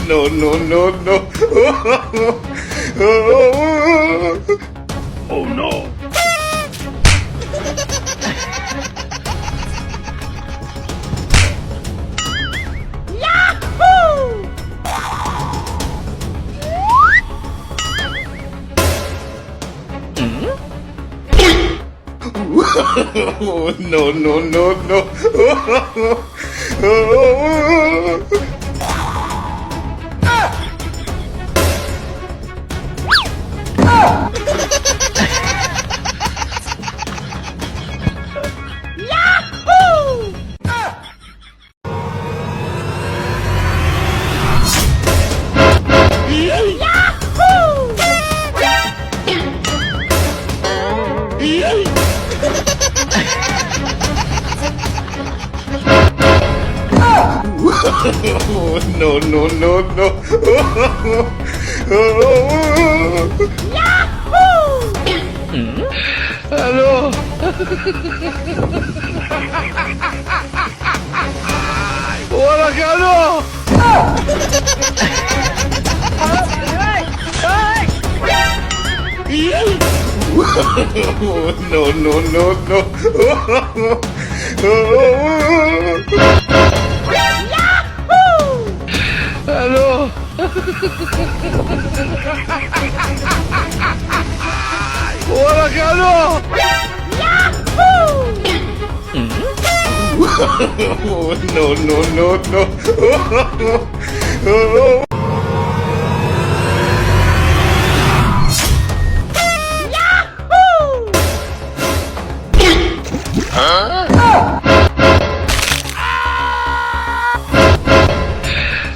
No, no, no, no. Oh no. No, no, no, no. No, no, no, no. Hello. Hola, Carlos. No, no, no, no. Hello. Hola, Carlos. No, no, no, no.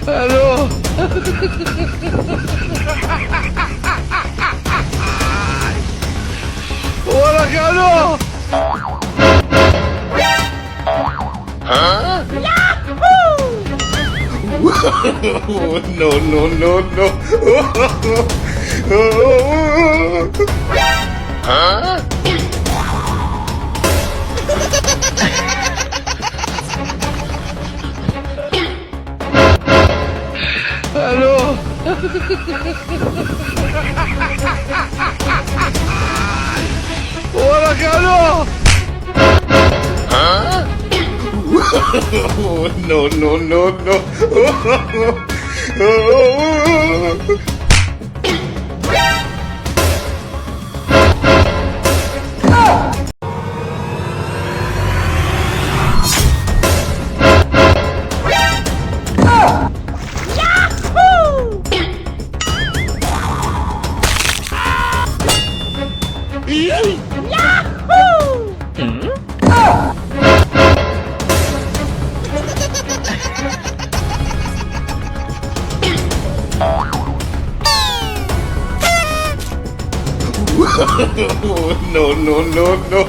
Hello. Hola, Carlos. No, no, no, no. Hello. Hola, Carlos. No, no, no, no. No, no, no, no.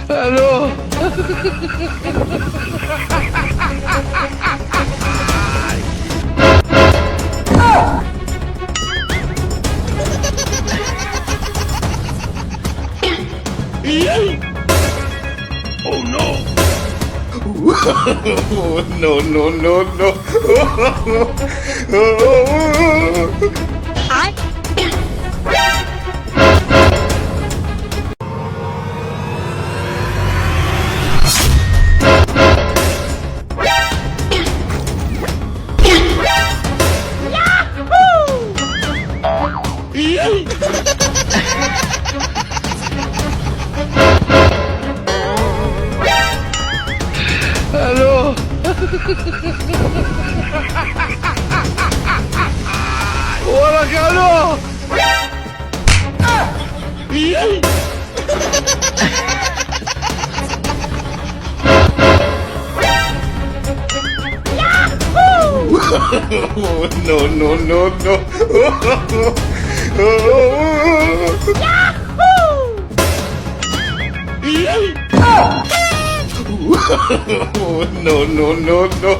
Hello. Oh no. No, no, no, no. Hello. Hola, Carlos. No, no, no, no. No, no, no, no.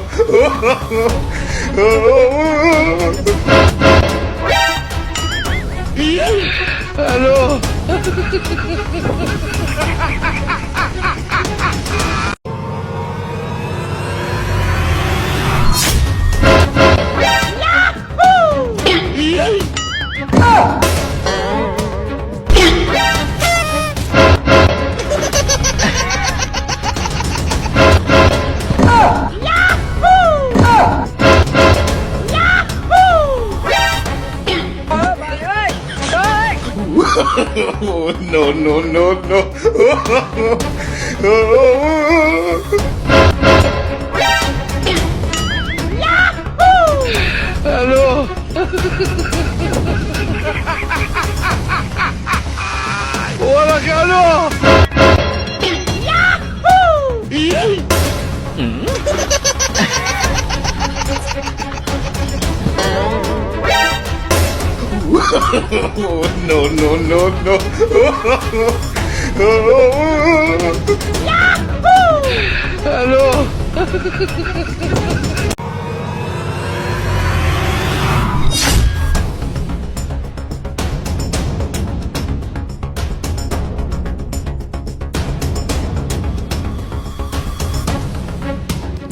Hello. Oh, no, no, no, no. Hello. Hola, Carlos. Oh, no, no, no, no. Hello.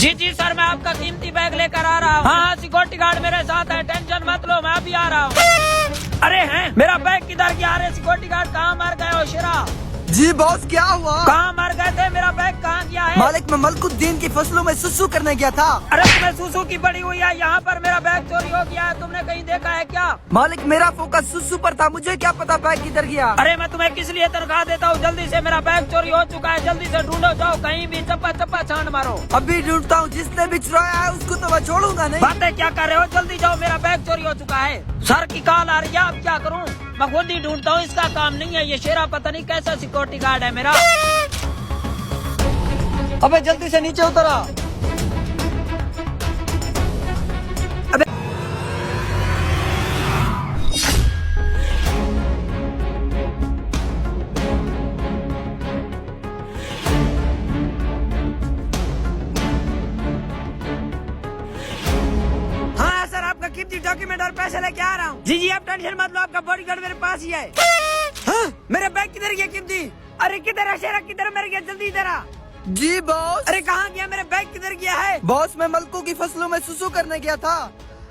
जी sir, मैं आपका कीमती bag लेकर आ रहा हूँ। हाँ, security guard मेरे साथ है, टेंशन मत लो, मैं अभी आ रहा हूँ। अरे हैं, मेरा बैग किधर गया? अरे सिक्योरिटी गार्ड कहाँ मर गए हो शेरा? जी बॉस, क्या हुआ? कहाँ मर गए थे? मेरा बैग कहाँ गया है? मालिक, मैं मलकुद्दीन की फसलों में सुसु करने गया था। अरे तुम्हें सुसु की पड़ी हुई है, यहाँ पर मेरा बैग चोरी हो गया है, तुमने कहीं देखा है क्या? मालिक, मेरा फोकस सुसु पर था, मुझे क्या पता बैग किधर गया। अरे मैं तुम्हें किस लिए तनख्वाह देता हूँ? जल्दी से, मेरा बैग चोरी हो चुका है, जल्दी से ढूंढो, जाओ कहीं भी, चप्पा चप्पा छांड मारो। अभी ढूंढता हूँ, जिसने भी चुराया है उसको तो मैं छोड़ूंगा नहीं। बातें क्या कर रहे हो? जल्दी जाओ, मेरा बैग चोरी हो चुका है। सर की कॉल आ रही है, अब क्या करूँ? मैं खुद ही ढूंढता हूँ, इसका काम नहीं है। ये शेरा पता नहीं कैसा सिक्योरिटी गार्ड है मेरा। अबे जल्दी से नीचे उतरा। अबे हाँ सर, आपका कीमती डॉक्यूमेंट और पैसे लेके आ रहा हूँ। जी आप टेंशन मत लो, आपका बॉडीगार्ड मेरे पास ही है। हाँ, मेरा बैग किधर गया कीमती? अरे किधर है शेरा, किधर मर गया? जल्दी इधर आ। जी बॉस। अरे कहाँ गया? मेरा बैग किधर गया है? बॉस, मैं मलकू की फसलों में सुसु करने गया था।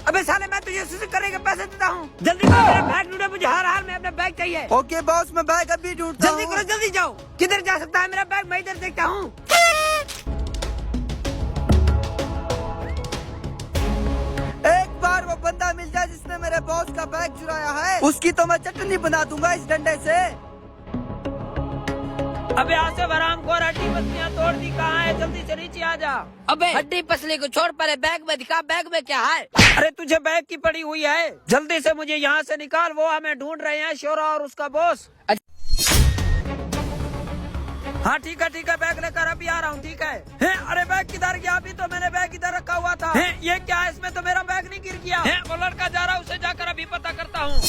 अबे साले, मैं तुझे सुसु करने के पैसे देता हूँ। जल्दी करो, मेरा बैग ढूंढो, मुझे हर हाल में अपना बैग चाहिए। ओके बॉस, मैं बैग अभी ढूंढता हूँ। जल्दी करो, जल्दी जाओ। किधर जा सकता है मेरा बैग? मैं इधर देखता हूँ। एक बार वो बंदा मिल जाए जिसने मेरे बॉस का बैग चुराया है, उसकी तो मैं चटनी बना दूंगा इस डंडे से। अबे आसिफ हरामखोर, हड्डी पसलियाँ तोड़ दी, कहाँ है? जल्दी से नीचे आ जा। अबे हड्डी पसली को छोड़, पहले बैग में दिखा, बैग में क्या है? अरे तुझे बैग की पड़ी हुई है, जल्दी से मुझे यहाँ से निकाल। वो हमें ढूंढ रहे हैं, शोरा और उसका बॉस। हाँ ठीक है, बैग लेकर अभी आ रहा हूँ। ठीक है? अरे बैग किधर गया? अभी तो मैंने बैग इधर रखा हुआ था। ये क्या है? इसमें तो मेरा बैग नहीं गिर गया। वो लड़का जा रहा है, उसे जाकर अभी पता करता हूँ।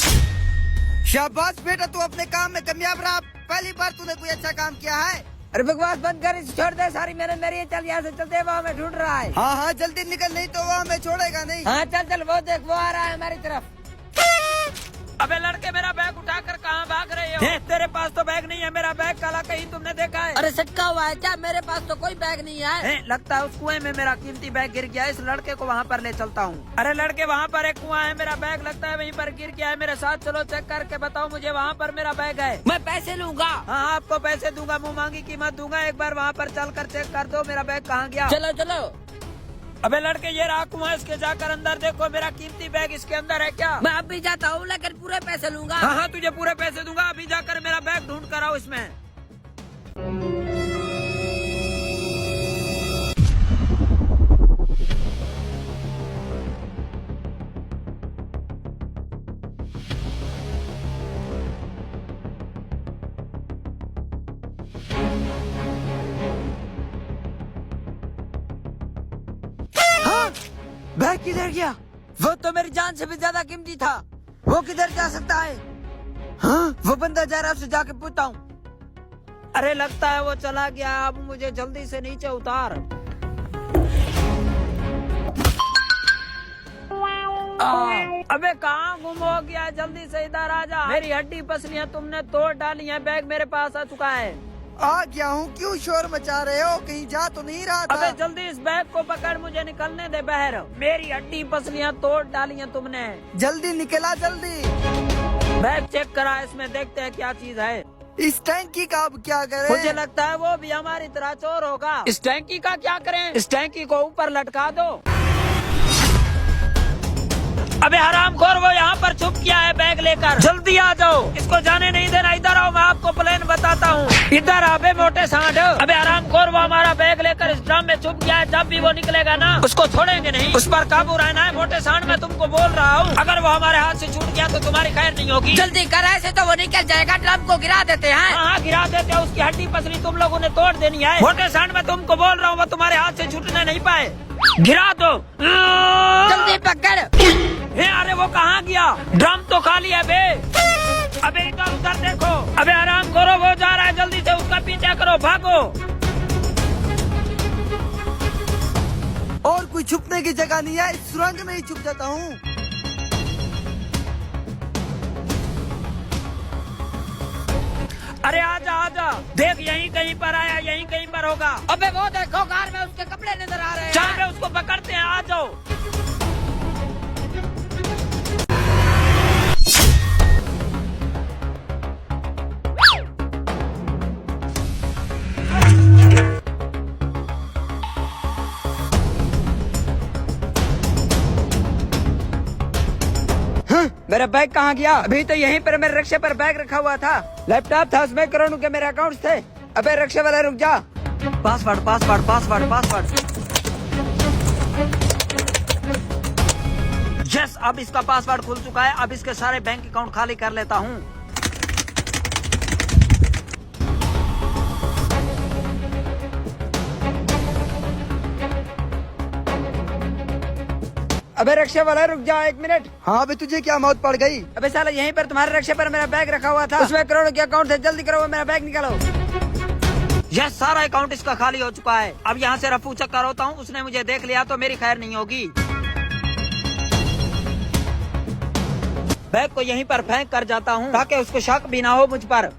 शाबाश बेटा, तू अपने काम में कामयाब रहा। पहली बार तूने कोई अच्छा काम किया है। अरे बकवास बंद कर, इसे छोड़ दे सारी। मेरी चल यहाँ से चलते, वो हमें ढूंढ रहा है। हाँ जल्दी निकल, नहीं तो वो हमें छोड़ेगा नहीं। हाँ चल, वो देख, वो आ रहा है हमारी तरफ। अबे लड़के, मेरा बैग उठाकर कहाँ भाग रहे हो? तेरे पास तो बैग नहीं है, मेरा बैग काला कहीं तुमने देखा है? अरे सटका हुआ है क्या? मेरे पास तो कोई बैग नहीं है। लगता है उस कुएं में मेरा कीमती बैग गिर गया है। इस लड़के को वहाँ पर ले चलता हूँ। अरे लड़के, वहाँ पर एक कुआं है, मेरा बैग लगता है वहीं पर गिर गया है। मेरे साथ चलो, चेक करके बताओ मुझे, वहाँ पर मेरा बैग है। मैं पैसे लूंगा। हाँ, आपको पैसे दूंगा, मुँह मांगी कीमत दूंगा। एक बार वहाँ पर चल कर चेक कर दो मेरा बैग कहाँ गया। चलो। अबे लड़के, ये रहा कुआं, इसके जाकर अंदर देखो, मेरा कीमती बैग इसके अंदर है क्या? मैं अभी जाता हूँ, लेकिन पूरे पैसे लूंगा। हाँ, तुझे पूरे पैसे दूंगा। अभी जाकर मेरा बैग ढूंढ कर आओ इसमें। बैग किधर गया? वो तो मेरी जान से भी ज्यादा कीमती था। वो किधर जा सकता है? हाँ, वो बंदा जा रहा है, उससे जाके पूछता हूँ। अरे लगता है वो चला गया। अब मुझे जल्दी से नीचे उतार। अबे कहाँ गुम हो गया? जल्दी से इधर आ जा। मेरी हड्डी पसलियाँ तुमने तोड़ डाली हैं। बैग मेरे पास आ चुका है। आ गया हूँ। क्यों शोर मचा रहे हो? कहीं जा तो नहीं रहा था? अबे जल्दी इस बैग को पकड़, मुझे निकलने दे बाहर। मेरी हड्डी पसलियाँ तोड़ डाली हैं तुमने। जल्दी निकला, जल्दी। बैग चेक करा, इसमें देखते हैं क्या चीज है। इस टैंकी का अब क्या करें? मुझे लगता है वो भी हमारी तरह चोर होगा। इस टैंकी का क्या करें? इस टैंकी को ऊपर लटका दो। अबे हरामखोर, वो यहाँ पर छुप किया है बैग लेकर। जल्दी आ जाओ, इसको जाने नहीं देना। इधर आओ, मैं आपको प्लान बताता हूँ। इधर आबे मोटे सांड। अबे हरामखोर, वो हमारा बैग लेकर इस ड्रम में छुप गया है। जब भी वो निकलेगा ना, उसको छोड़ेंगे नहीं। उस पर काबू रहना है मोटे सांड। मैं तुमको बोल रहा हूँ, अगर वो हमारे हाथ से छूट गया तो तुम्हारी खैर नहीं होगी। जल्दी कर, ऐसे तो वो निकल जाएगा। ड्रम को गिरा देते हैं। हाँ, गिरा देते हैं। उसकी हड्डी पसली तुम लोगों ने तोड़ देनी है। मोटे सांड, मैं तुमको बोल रहा हूँ, वो तुम्हारे हाथ से छूटने नहीं पाए। गिरा दो। जल्दी पकड़। अरे वो कहाँ गया? ड्रम तो खाली है बे। अबे इधर उधर देखो। अबे आराम करो, वो जा रहा है। जल्दी से उसका पीछा करो, भागो। और कोई छुपने की जगह नहीं है? इस सुरंग में ही छुप जाता हूँ। अरे आजा आजा, देख यहीं कहीं पर आया, यहीं कहीं पर होगा। अबे वो देखो, कार में उसके कपड़े नजर आ रहे हैं। चल बे, उसको पकड़ते हैं, आ जाओ। मेरा बैग कहाँ गया? अभी तो यहीं पर मेरे रिक्शे पर बैग रखा हुआ था। लैपटॉप था उसमें, करोड़ों के मेरे अकाउंट्स थे। अबे रिक्शे वाला रुक जा। Password password password password. Yes, अब इसका पासवर्ड खुल चुका है। अब इसके सारे बैंक अकाउंट खाली कर लेता हूँ। अबे रिक्शे वाला रुक जा 1 मिनट। हाँ, अबे तुझे क्या मौत पड़ गई? अबे साला, यहीं पर तुम्हारे रिक्शे पर मेरा बैग रखा हुआ था। उसमें करोड़ों के अकाउंट थे। जल्दी करो, मेरा बैग निकालो। यह सारा अकाउंट इसका खाली हो चुका है। अब यहाँ से रफू चक्कर होता हूँ। उसने मुझे देख लिया तो मेरी खैर नहीं होगी। बैग को यहीं पर फेंक कर जाता हूँ ताकि उसको शक भी ना हो मुझ पर।